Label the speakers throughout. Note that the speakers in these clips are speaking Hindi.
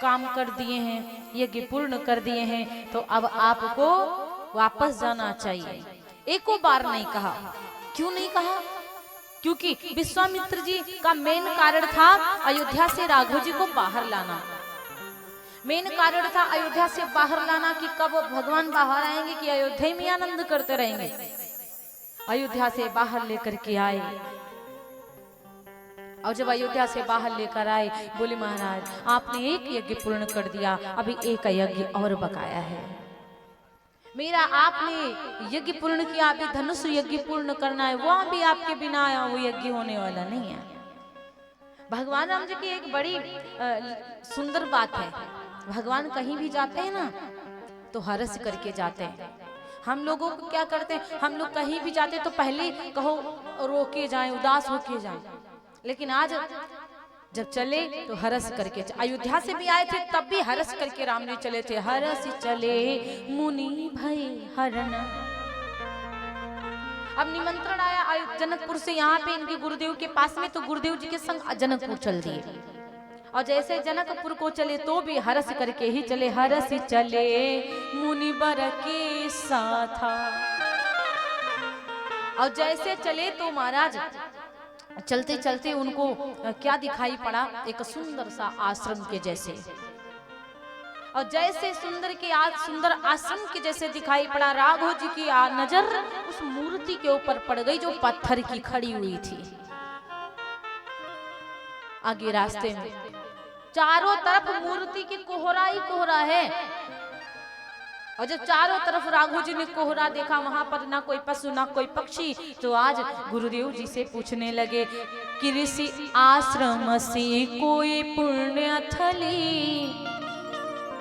Speaker 1: काम कर दिए हैं, यज्ञ पूर्ण कर दिए हैं, तो अब आपको वापस जाना चाहिए। एको बार नहीं कहा। क्यों नहीं कहा? क्योंकि विश्वामित्र जी का मेन कारण था अयोध्या से राघव जी को बाहर लाना। मेन कारण था अयोध्या से बाहर लाना कि कब भगवान बाहर आएंगे कि अयोध्या में आनंद करते रहेंगे। अयोध्या से बाहर लेकर के आए, और जब अयोध्या से बाहर लेकर आए, बोले महाराज आपने एक यज्ञ पूर्ण कर दिया, अभी एक यज्ञ और बकाया है मेरा। आपने यज्ञ पूर्ण किया, अभी धनुष यज्ञ पूर्ण करना है, वो भी आपके बिना वो यज्ञ होने वाला नहीं है। भगवान राम जी की एक बड़ी सुंदर बात है, भगवान कहीं भी जाते हैं ना तो हर्ष करके जाते हैं। हम लोगों को क्या करते हैं, हम लोग कहीं भी जाते तो पहले कहो रोके जाएं, उदास होके जाएं, लेकिन आज जब चले तो हर्ष करके। अयोध्या से भी आए थे तब भी हर्ष करके राम जी चले थे। हर्ष चले मुनि भय हरण। अब निमंत्रण आया जनकपुर से यहाँ पे इनके गुरुदेव के पास में, तो गुरुदेव जी के संग जनकपुर चल दिए। और जैसे जनकपुर को चले तो भी हर्ष करके ही चले। हर्ष चले मुनि बर के साथा। और जैसे चले तो महाराज चलते चलते उनको क्या दिखाई पड़ा, एक सुंदर सा आश्रम के जैसे। और जैसे सुंदर आश्रम के जैसे दिखाई पड़ा, राघव जी की नजर उस मूर्ति के ऊपर पड़ गई जो पत्थर की खड़ी हुई थी। आगे रास्ते में चारों तरफ मूर्ति की कोहरा ही कोहरा है। और जब चारों तरफ राघव जी ने कोहरा देखा, वहां पर ना कोई पशु ना कोई पक्षी, तो आज गुरुदेव जी से पूछने लगे कि ऋषि आश्रम से कोई पुण्य थली,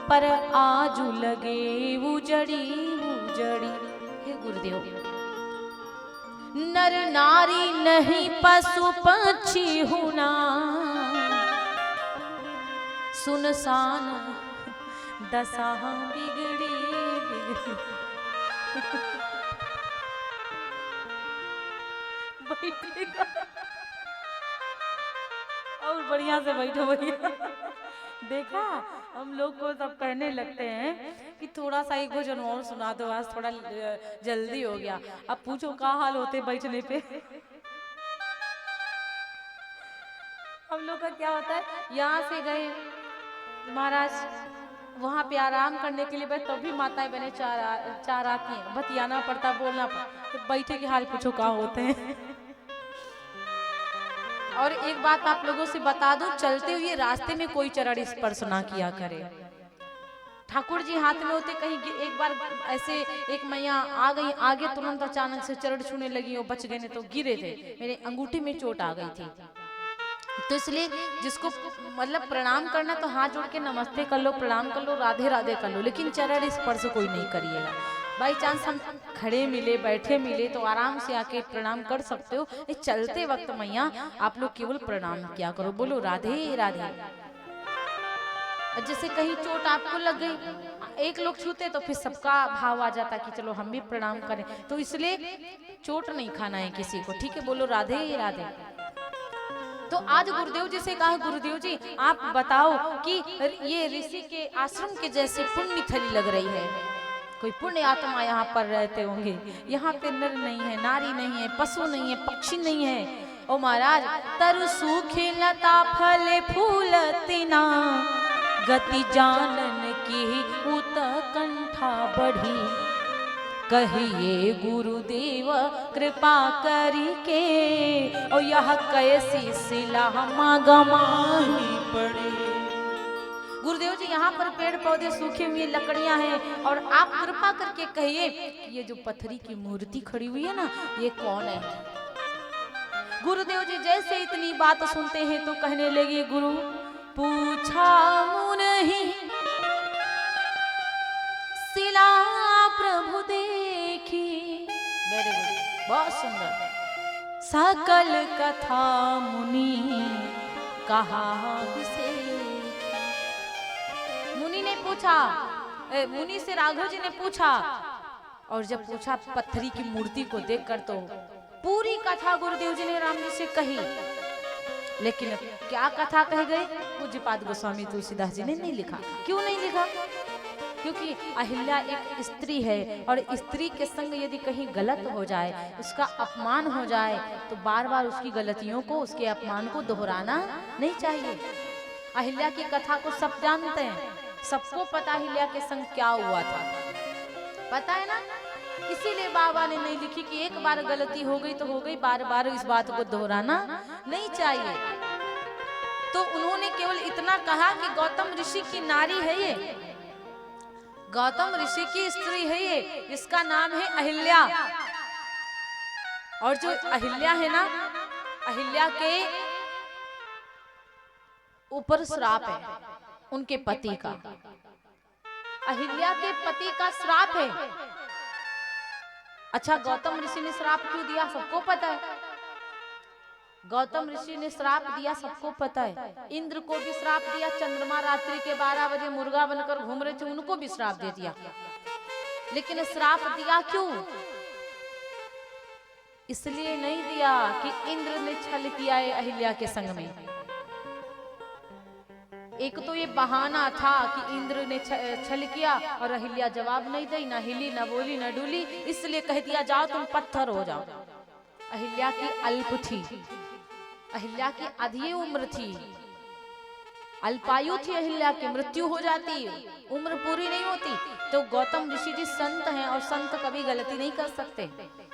Speaker 1: पर आजू लगे उजड़ी उजड़ी। हे गुरुदेव, नर नारी नहीं पशु पक्षी होना, सुनसान दशा बिगड़ी बैठेगा और बढ़िया से बैठो भैया। देखा, हम लोग को सब कहने लगते हैं कि थोड़ा सा एक भजन और सुना दो, आज थोड़ा जल्दी हो गया। अब पूछो क्या हाल होते बैठने पे। हम लोग का क्या होता है, यहाँ से गए महाराज, वहाँ पे आराम करने के लिए बैठ, तो भी माताएं बहने चार आती हैं, बतियाना पड़ता, बोलना पड़ता, तो बैठे के हाल पूछो कहाँ होते हैं। और एक बात आप लोगों से बता दूं, चलते हुए रास्ते में कोई चरण स्पर्श ना किया करे। ठाकुर जी हाथ में होते, कहीं एक बार ऐसे एक मैया आ गई आगे, तुरंत अचानक से चरण छूने लगी, वो बच गए, नहीं तो गिरे थे, मेरे अंगूठी में चोट आ गई थी। तो इसलिए जिसको मतलब प्रणाम करना तो हाथ जोड़ के नमस्ते कर लो, प्रणाम कर लो, राधे राधे कर लो, लेकिन चरण स्पर्श कोई नहीं करिएगा। बाई चांस हम खड़े मिले बैठे मिले तो आराम से आके प्रणाम कर सकते हो। चलते वक्त मैया आप लोग केवल प्रणाम किया करो, बोलो राधे राधे। जैसे कहीं चोट आपको लग गई, एक लोग छूते तो फिर सबका भाव आ जाता कि चलो हम भी प्रणाम करें, तो इसलिए चोट नहीं खाना है किसी को, ठीक है, बोलो राधे राधे। तो आज गुरुदेव जी से कहा, गुरुदेव जी आप बताओ कि ये ऋषि के आश्रम के जैसे पुण्य थली लग रही है, कोई पुण्य आत्मा यहाँ पर रहते होंगे, यहाँ पे नर नहीं है, नारी नहीं है, पशु नहीं है, पक्षी नहीं है। ओ महाराज, तरु सूखे लता फले फूल तिना, गति जानन की उत्कंठा बढ़ी, कहिए गुरुदेव कृपा करी के, और यह कैसी शिला गमाही पड़े। गुरुदेव जी यहाँ पर पेड़ पौधे सूखे हुए लकड़ियां हैं, और आप कृपा करके कहिए कि ये जो पत्थरी की मूर्ति खड़ी हुई है ना, ये कौन है। गुरुदेव जी जैसे इतनी बात सुनते हैं तो कहने लगे, गुरु पूछा मुनि शिला प्रभु देखी। वेरी गुड, बहुत सुंदर। सकल कथा मुनि कहा विशेष। मुनि ने पूछा, मुनि से राघव जी ने पूछा, और जब पूछा पत्थरी की मूर्ति को देखकर तो पूरी कथा गुरुदेव जी ने राम जी से कही। लेकिन क्या कथा कह गए, पूज्यपाद गोस्वामी तुलसीदास जी ने नहीं लिखा। क्यों नहीं लिखा? क्योंकि अहिल्या एक स्त्री है और स्त्री के संग यदि कहीं गलत हो जाए, उसका अपमान हो जाए, तो बार बार उसकी गलतियों को, उसके अपमान को दोहराना नहीं चाहिए। अहिल्या की कथा को सब जानते हैं, सबको पता अहिल्या के संग क्या हुआ था, पता है ना। इसीलिए बाबा ने नहीं लिखी कि एक बार गलती हो गई तो हो गई, बार बार इस बात को दोहराना नहीं चाहिए। तो उन्होंने केवल इतना कहा कि गौतम ऋषि की नारी है ये, गौतम ऋषि की स्त्री है ये, इसका नाम है अहिल्या। और जो अहिल्या है ना, अहिल्या के ऊपर श्राप है उनके पति का, अहिल्या के पति का श्राप है। अच्छा, गौतम ऋषि ने श्राप क्यों दिया सबको पता है, गौतम ऋषि ने श्राप दिया सबको पता है। इंद्र को भी श्राप दिया, चंद्रमा रात्रि के 12 बजे मुर्गा बनकर घूम रहे थे उनको भी श्राप दे दिया। लेकिन श्राप दिया क्यों? इसलिए नहीं दिया कि इंद्र ने छल किया है अहिल्या के संग में। एक तो ये बहाना था कि इंद्र ने छल किया और अहिल्या जवाब नहीं दी, ना हिली, ना बोली, ना डुली, इसलिए कह दिया जाओ तुम पत्थर हो जाओ। अहिल्या की अल्प थी, अहिल्या की आधी उम्र थी, अल्पायु थी अहिल्या की, मृत्यु हो जाती, उम्र पूरी नहीं होती। तो गौतम ऋषि जी संत हैं और संत कभी गलती नहीं कर सकते,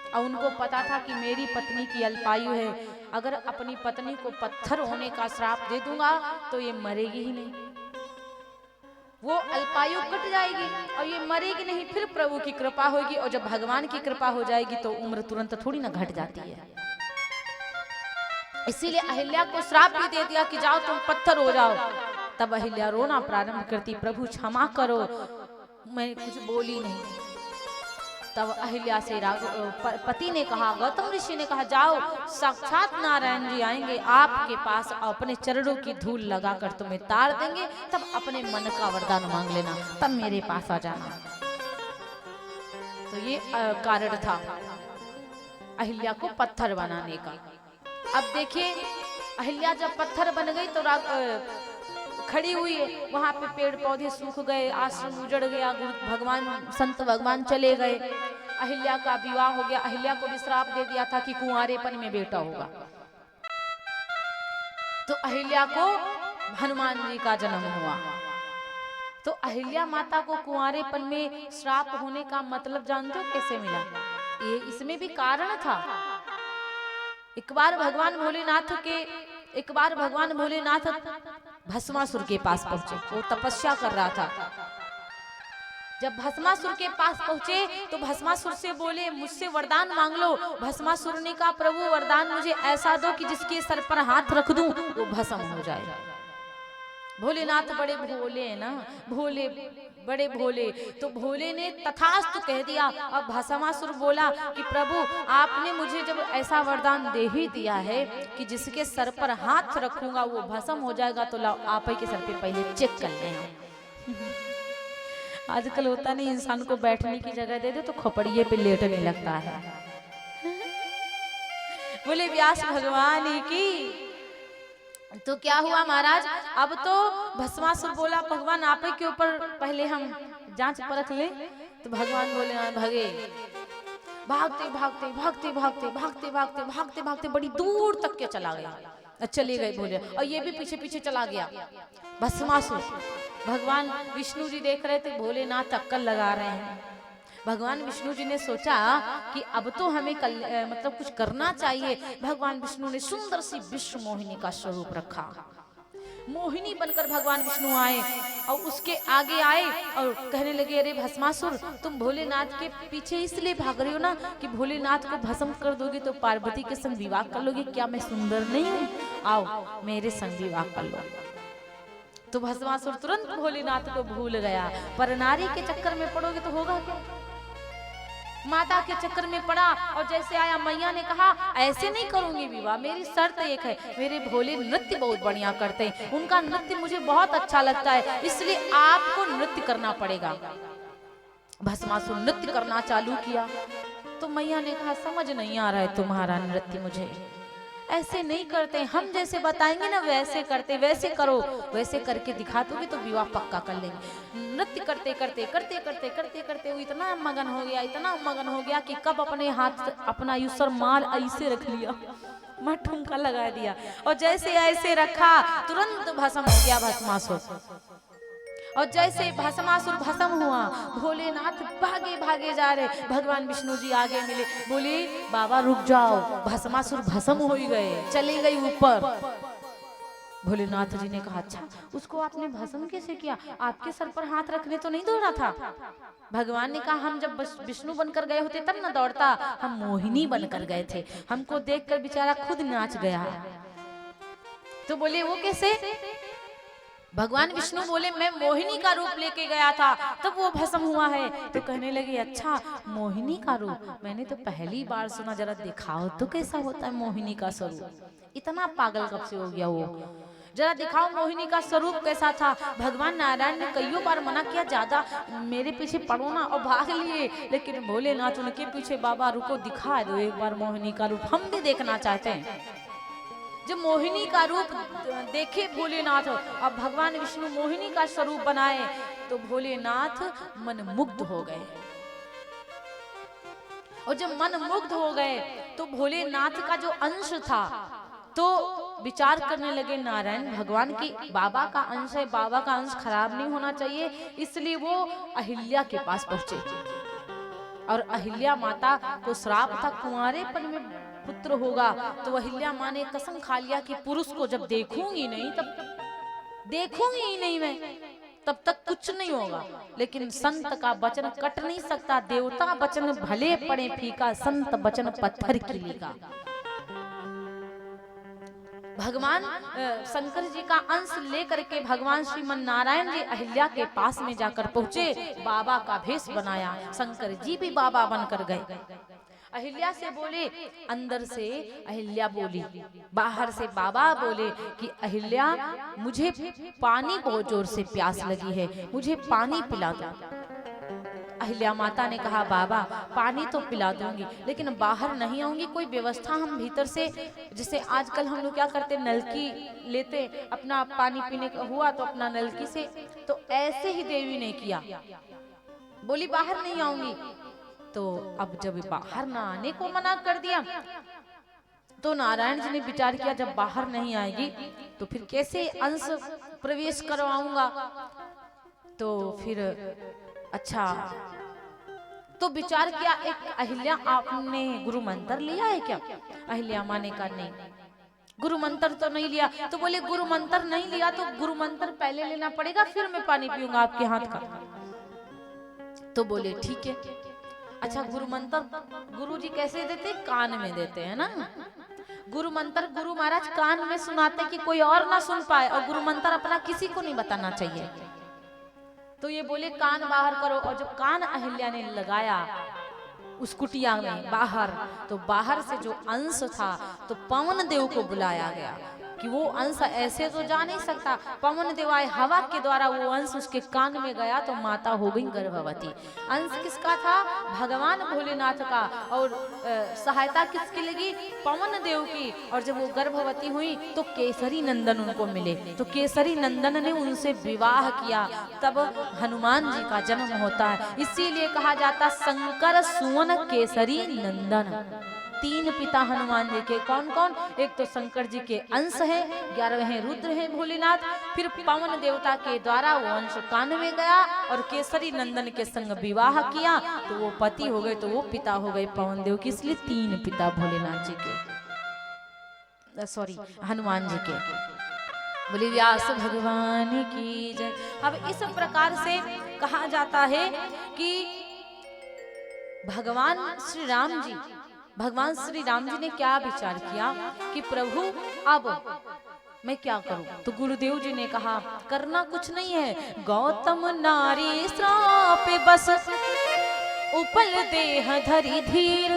Speaker 1: और उनको पता था कि मेरी पत्नी की अल्पायु है, अगर अपनी पत्नी को पत्थर होने का श्राप दे दूंगा तो ये मरेगी ही नहीं, वो अल्पायु कट जाएगी और ये मरेगी नहीं। फिर प्रभु की कृपा होगी, और जब भगवान की कृपा हो जाएगी तो उम्र तुरंत थोड़ी ना घट जाती है। इसीलिए अहिल्या को श्राप भी दे दिया कि जाओ तुम पत्थर हो जाओ। तब अहिल्या रोना प्रारंभ करती, प्रभु क्षमा करो, मैं कुछ बोली नहीं। तब अहिल्या से पति ने कहा, गौतम ऋषि ने कहा, जाओ साक्षात नारायण जी आएंगे आपके पास, अपने चरणों की धूल लगाकर तुम्हें तार देंगे, तब अपने मन का वरदान मांग लेना, तब मेरे पास आ जाना। तो ये कारण था अहिल्या को पत्थर बनाने का। अब देखिए, अहिल्या जब पत्थर बन गई तो खड़ी हुई है, वहां पे पेड़ पौधे सूख गए, आश्रम उजड़ गया, भगवान संत भगवान चले गए, अहिल्या का विवाह हो गया। अहिल्या को भी श्राप दे दिया था कि कुंवारेपन में बेटा होगा। तो अहिल्या को हनुमान जी का जन्म हुआ। तो अहिल्या माता को कुंवारेपन में श्राप होने का मतलब जानते हो कैसे मिला? ये इसमें भी कारण था। एक बार भगवान भोलेनाथ भस्मासुर के पास पहुंचे, वो तपस्या कर रहा था। जब भस्मासुर के पास पहुंचे तो भस्मासुर से बोले, मुझसे वरदान मांग लो। भस्मासुर ने कहा, प्रभु वरदान मुझे ऐसा दो कि जिसके सर पर हाथ रख दूं वो भस्म हो जाए। भोलेनाथ बड़े भोले हैं ना, भोले बड़े भोले। तो भोले ने तथास्तु कह दिया। अब भस्मासुर बोला कि प्रभु आपने मुझे जब ऐसा वरदान दे ही दिया है कि जिसके सर पर हाथ रखूंगा वो भस्म हो जाएगा, तो लाओ आप ही के सर पे पहले चेक कर लें। आजकल होता नहीं, इंसान को बैठने की जगह दे दे तो खोपड़िए पे लेटने लगता है। बोले व्यास भगवान की। तो क्या हुआ महाराज, अब तो भस्मासुर बोला भगवान आप ही के ऊपर पहले हम जांच परख ले। तो भगवान बोले भगे। भागते भागते भागते भागते भागते भागते भागते भागते बड़ी दूर तक के चला गया, चले गए बोले, और ये भी पीछे पीछे चला गया भस्मासुर। भगवान विष्णु जी देख रहे थे भोलेनाथ अक्कल लगा रहे हैं। भगवान विष्णु जी ने सोचा कि अब तो हमें मतलब कुछ करना चाहिए। भगवान विष्णु ने सुंदर सी विश्व मोहिनी का स्वरूप रखा। मोहिनी बनकर भगवान विष्णु आए और उसके आगे आए और कहने लगे, अरे भस्मासुर तुम भोलेनाथ के पीछे इसलिए भाग रहे हो ना कि भोलेनाथ को भस्म कर दोगे तो पार्वती के संग विवाह कर लोगे। क्या मैं सुंदर नहीं हूँ? आओ मेरे संग विवाह कर लो। तो भस्मासुर तुरंत भोलेनाथ को भूल गया। पर नारी के चक्कर में पड़ोगे तो होगा क्या? माता के चक्कर में पड़ा और जैसे आया मैया ने कहा ऐसे नहीं करूंगी विवाह, मेरी शर्त एक है, मेरे भोले नृत्य बहुत बढ़िया करते हैं, उनका नृत्य मुझे बहुत अच्छा लगता है, इसलिए आपको नृत्य करना पड़ेगा। भस्मासुर नृत्य करना चालू किया। तो मैया ने कहा समझ नहीं आ रहा है तुम्हारा नृत्य मुझे, ऐसे नहीं करते, हम जैसे बताएंगे ना वैसे करते, वैसे करो, वैसे करके दिखा दोगे तो विवाह पक्का कर लेंगे। नृत्य करते करते करते करते करते करते वो इतना मगन हो गया, इतना मगन हो गया कि कब अपने हाथ अपना यूसर माल ऐसे रख लिया, मैं ठुमका लगा दिया, और जैसे ऐसे रखा तुरंत भस्म हो गया, भस्मासुर। और जैसे भस्मासुर भस्म हुआ, भोलेनाथ भागे भागे जा रहे, भगवान विष्णु जी आगे मिले, बोले बाबा रुक जाओ, भस्मासुर भस्म हो ही गए, चले गए ऊपर। भोलेनाथ जी ने कहा अच्छा उसको आपने भस्म कैसे किया, आपके सर पर हाथ रखने तो नहीं दौड़ा था? भगवान ने कहा हम जब विष्णु बनकर गए होते तब ना दौड़ता, हम मोहिनी बनकर गए थे, हमको देखकर बेचारा खुद नाच गया। तो बोले वो कैसे? भगवान विष्णु बोले मैं मोहिनी का रूप लेके गया था तब वो भस्म हुआ है। तो कहने लगे अच्छा मोहिनी का रूप, मैंने तो पहली बार सुना, जरा दिखाओ तो कैसा होता है मोहिनी का स्वरूप। इतना पागल कब से हो गया वो, जरा दिखाओ मोहिनी का स्वरूप कैसा था। भगवान नारायण ने कईयों बार मना किया ज्यादा मेरे पीछे पड़ो ना, और भाग लिए, लेकिन भोलेनाथ उनके पीछे बाबा रुको दिखा दो एक बार मोहिनी का रूप, हम भी देखना चाहते हैं। जब मोहिनी का रूप देखे भोलेनाथ और भगवान विष्णु मोहिनी का स्वरूप बनाए तो भोलेनाथ मन मुग्ध हो गए। और जब मन मुग्ध हो गए तो भोलेनाथ का जो अंश था तो विचार करने लगे नारायण भगवान की बाबा का अंश है, बाबा का अंश खराब नहीं होना चाहिए, इसलिए वो अहिल्या के पास पहुंचे। और अहिल्या माता को श्राप था कुंवारेपन में पुत्र होगा, तो अहिल्या माँ ने कसम खा लिया कि पुरुष को जब देखूंगी नहीं तब देखूंगी ही नहीं मैं, तब तक कुछ नहीं होगा। लेकिन संत का वचन कट नहीं सकता, देवता वचन भले पड़े फीका, संत वचन पत्थर की लीका। भगवान शंकर जी का अंश लेकर के भगवान श्रीमन नारायण जी अहिल्या के पास में जाकर पहुंचे, बाबा का भेष बनाया, शंकर जी भी बाबा बनकर गए। अहिल्या से बोले, अंदर से अहिल्या बोली, बाहर से बाबा बोले कि अहिल्या मुझे पानी बहुत जोर से प्यास लगी है, मुझे पानी पिला दो। अहिल्या माता ने कहा बाबा पानी तो पिला दूंगी लेकिन बाहर नहीं आऊंगी, कोई व्यवस्था हम भीतर से, जैसे आजकल हम लोग क्या करते नलकी लेते, अपना पानी पीने का हुआ तो अपना नलकी से, तो ऐसे ही देवी ने किया, बोली बाहर नहीं आऊंगी। तो अब जब बाहर ना आने को मना कर दिया तो नारायण जी ने विचार किया जब बाहर नहीं आएगी तो फिर कैसे अंश प्रवेश करवाऊंगा। तो फिर अच्छा तो विचार किया, एक अहिल्या आपने गुरु मंत्र लिया है क्या? अहिल्या माँ ने कहा नहीं गुरु मंत्र तो नहीं लिया। तो बोले गुरु मंत्र नहीं लिया तो गुरु मंत्र पहले लेना पड़ेगा फिर मैं पानी पीऊंगा आपके हाथ का। तो बोले ठीक है। अच्छा गुरु मंत्र गुरु जी कैसे देते? कान में देते हैं ना। गुरु मंत्र गुरु महाराज कान में सुनाते कि कोई और ना सुन पाए, और गुरु मंत्र अपना किसी को नहीं बताना चाहिए। तो ये बोले कान बाहर करो, और जब कान अहिल्या ने लगाया उस कुटिया में बाहर, तो बाहर से जो अंश था तो पवन देव को बुलाया गया कि वो अंश ऐसे तो जा नहीं सकता, पवन देव आए, हवा के द्वारा वो अंश उसके कान में गया तो माता हो गई गर्भवती। अंश किसका था? भगवान भोलेनाथ का। और सहायता किसकी लगी? पवन देव की। और जब वो गर्भवती हुई तो केसरी नंदन उनको मिले, तो केसरी नंदन ने उनसे विवाह किया, तब हनुमान जी का जन्म होता है। इसीलिए कहा जाता शंकर सुवन केसरी नंदन। तीन पिता हनुमान जी के, कौन कौन? एक तो शंकर जी के अंश है, 11वें रुद्र है भोलेनाथ, फिर पवन देवता के द्वारा वो अंश कान में गया और केसरी नंदन के संग विवाह किया तो वो पति हो गए, तो वो पिता हो गए पवन देव की। इसलिए तीन पिता भोलेनाथ जी के, सॉरी हनुमान जी के। बोले व्यास भगवान की जय। अब इस प्रकार से कहा जाता है कि भगवान श्री राम जी ने क्या विचार किया कि प्रभु अब मैं क्या करूं? तो गुरुदेव जी ने कहा करना कुछ नहीं है, गौतम नारी श्राप बस उपल देह धरि धीर,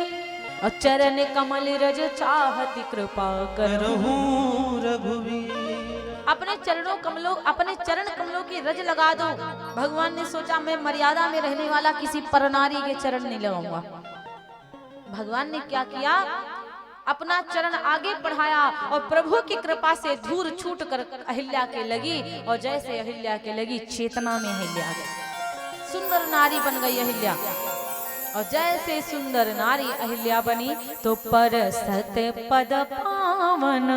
Speaker 1: और चरण कमल रज चाहति कृपा करहूं रघुवीर। अपने चरण कमलों की रज लगा दो। भगवान ने सोचा मैं मर्यादा में रहने वाला किसी परनारी के चरण नहीं लगाऊंगा। भगवान ने क्या किया? अपना चरण आगे बढ़ाया और प्रभु की कृपा से धूल छूट कर अहिल्या के लगी और जैसे अहिल्या के लगी चेतना में अहिल्या आ गई, सुंदर नारी बन गई अहिल्या। और जैसे सुंदर नारी अहिल्या बनी तो परसत पद पावन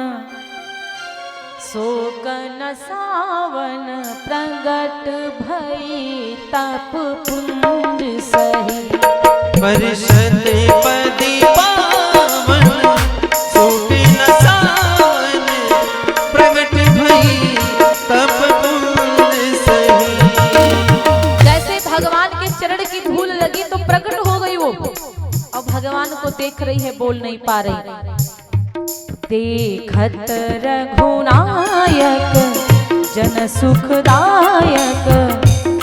Speaker 1: शोकन सावन प्रगट भई तप पुंज सही।
Speaker 2: परसत पद पावन शोकन सावन प्रगट भई तप पुंज सही।
Speaker 1: जैसे भगवान के चरण की धूल लगी तो प्रकट हो गई वो, और भगवान को देख रही है, बोल नहीं पा रही। देखत रघुनायक जन सुखदायक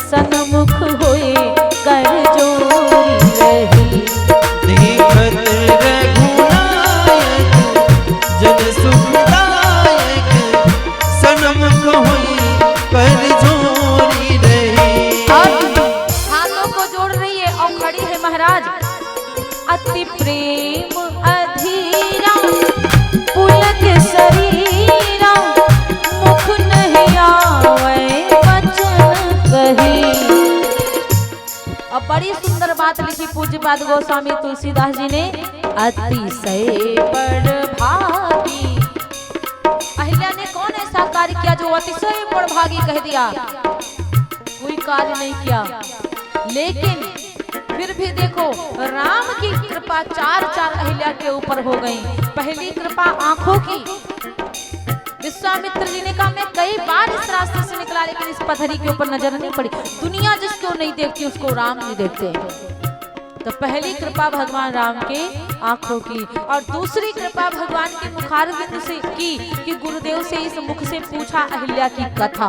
Speaker 1: सन्मुख होए कर जोरी रही।
Speaker 2: देखत रघुनायक जन सुखदायक सन्मुख होए कर जोरी रही।
Speaker 1: हाथों को जोड़ रही है और खड़ी है महाराज। अति प्रेम अधीरा पुलक शरीरा मुख नहीं आवे वचन कही। अब बड़ी सुंदर बात लिखी पूज्यपाद गोस्वामी तुलसीदास जी ने। अतिशय बड़ भागी, अहिल्या ने कौन ऐसा कार्य किया जो अतिशय बड़ भागी कह दिया? कोई कार्य नहीं किया, लेकिन फिर भी देखो राम की कृपा चार चार अहिल्या के ऊपर हो गई। पहली कृपा आंखों की, विश्वामित्र जी ने कहा मैं कई बार इस रास्ते से निकला लेकिन इस पथरी के ऊपर नजर नहीं पड़ी। दुनिया जिसको नहीं देखती उसको राम नहीं देखते। तो पहली कृपा भगवान राम के आंखों की, और दूसरी कृपा भगवान के मुखारविंद से की कि गुरुदेव से इस मुख से पूछा अहिल्या की कथा।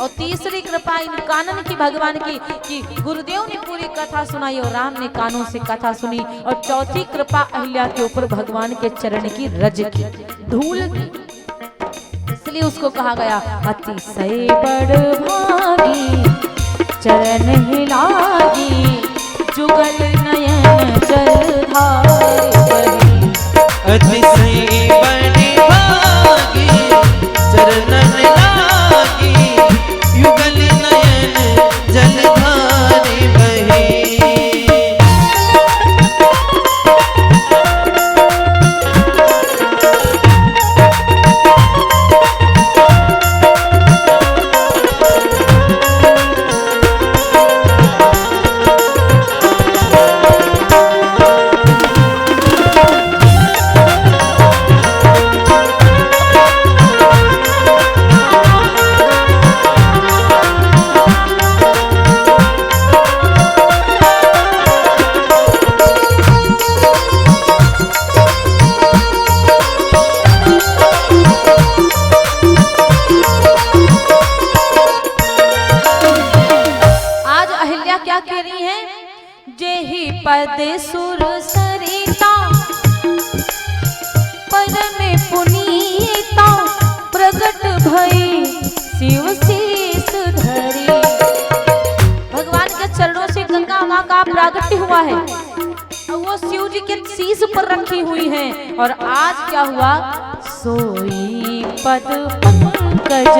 Speaker 1: और तीसरी कृपा इन कानन की भगवान की कि गुरुदेव ने पूरी कथा सुनाई और राम ने कानों से कथा सुनी। और चौथी कृपा अहिल्या के ऊपर भगवान के चरण की रज की, धूल की, इसलिए उसको कहा गया अतिशय बड़ भागी चरण हिलागी जुगल नयन जलधार बही।
Speaker 2: अतिशय बड़ भागी चरण हिलागी युगल नयन जलधार बही।
Speaker 1: पद सुर सरिता पद में पुनीता प्रगट भई शिव शीस धरी। भगवान के चरणों से गंगा माँ का प्रागट्य हुआ है, वो शिव जी के शीस पर रखी हुई है। और आज क्या हुआ? सोई पद पंकज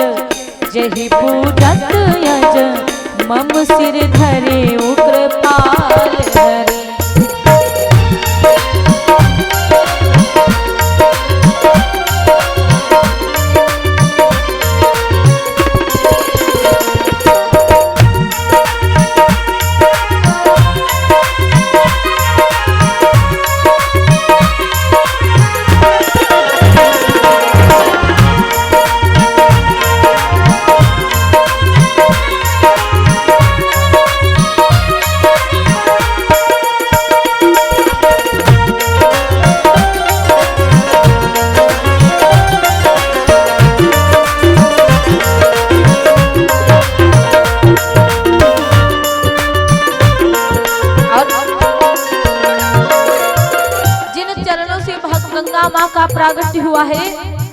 Speaker 1: जहि पूजत यज मम सिर धरे कृपाल धरे। माँ का प्रागट्य हुआ है,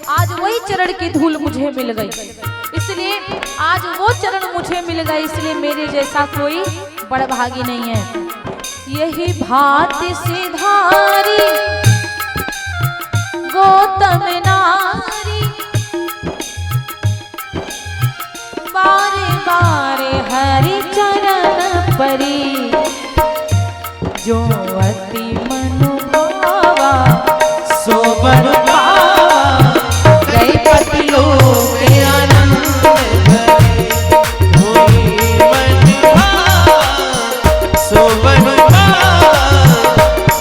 Speaker 1: आज वही चरण की धूल मुझे मिल गई, इसलिए आज वो चरण मुझे मिल गए, इसलिए मेरे जैसा कोई बड़भागी नहीं है। यही भांति सिधारी गौतम नारी बारे बारे हरि चरण परी जो अति मनुभावा
Speaker 2: सो बन पावा गई पति लोक के आनंद भरे होई मन भावा सो बन पावा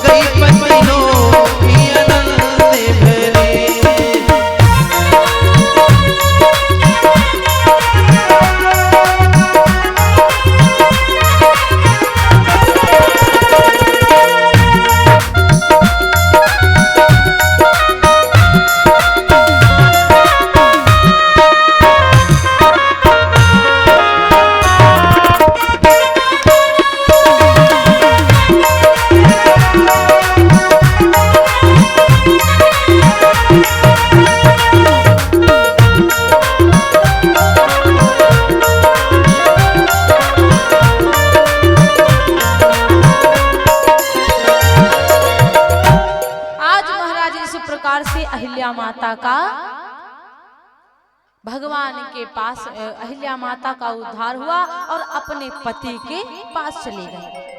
Speaker 2: गई पति लोक के आनंद भरे
Speaker 1: अहिल्या माता का भगवान के पास अहिल्या माता का उद्धार हुआ और अपने पति के पास चले गए।